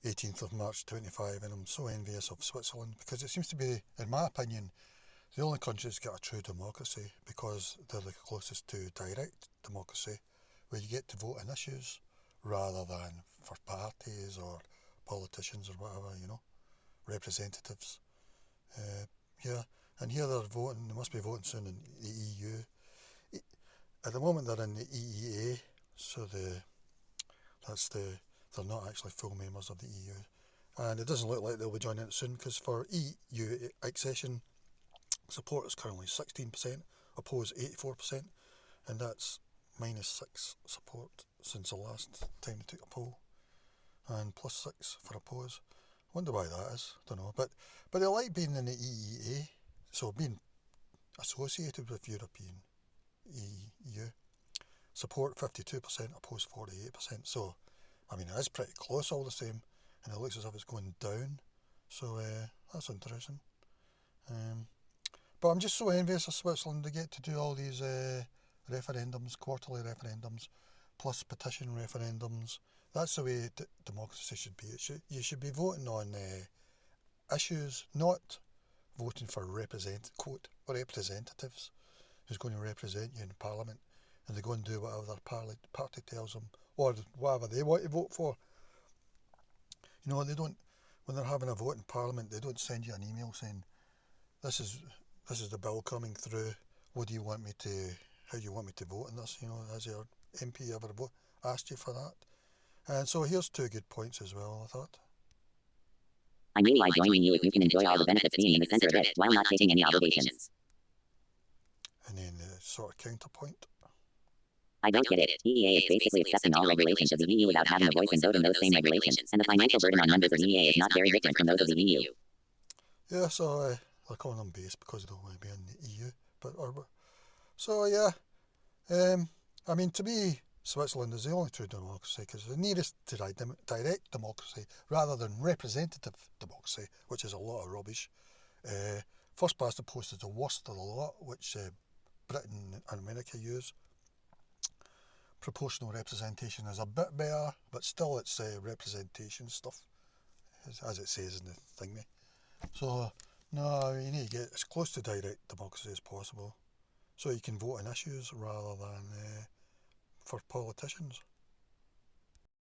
18th of March 25, and I'm so envious of Switzerland because it seems to be, in my opinion, the only country that's got a true democracy because they're the closest to direct democracy, where you get to vote on issues rather than for parties or politicians or whatever, representatives. Uh, yeah, and here they're voting, they must be voting soon in the EU. At the moment they're in the EEA, so that's the they're not actually full members of the EU. And it doesn't look like they'll be joining it soon because for EU accession, support is currently 16%, oppose 84%, and that's -6 support since the last time they took a poll, and +6 for oppose. I wonder why that is, don't know. But they like being in the EEA, so being associated with European EU. Support 52%, oppose 48%. So, I mean, it is pretty close all the same, and it looks as if it's going down. So, that's interesting. Um, but I'm just so envious of Switzerland. They get to do all these referendums, quarterly referendums, plus petition referendums. That's the way democracy should be. You should be voting on issues, not voting for quote representatives who's going to represent you in Parliament, and they go and do whatever their party tells them or whatever they want to vote for. They don't. When they're having a vote in Parliament, they don't send you an email saying this is the bill coming through. What do you want me to? How do you want me to vote on this? Has your MP ever asked you for that? And so here's two good points as well, I thought. I really like joining you if you can enjoy all the benefits being in the center of it while not taking any obligations. And then the sort of counterpoint. I don't get it. EEA is basically accepting all regulations of the EU without having a voice and vote on those same regulations, and the financial burden on members of EEA is not very different from those of the EU. Yeah, so they're calling them base because they don't want to be in the EU. So yeah, I mean, to me, Switzerland is the only true democracy because the nearest to direct democracy rather than representative democracy, which is a lot of rubbish. First past the post is the worst of the lot, which Britain and America use. Proportional representation is a bit better, but still it's representation stuff, as it says in the thingy. So, no, you need to get as close to direct democracy as possible so you can vote on issues rather than for politicians.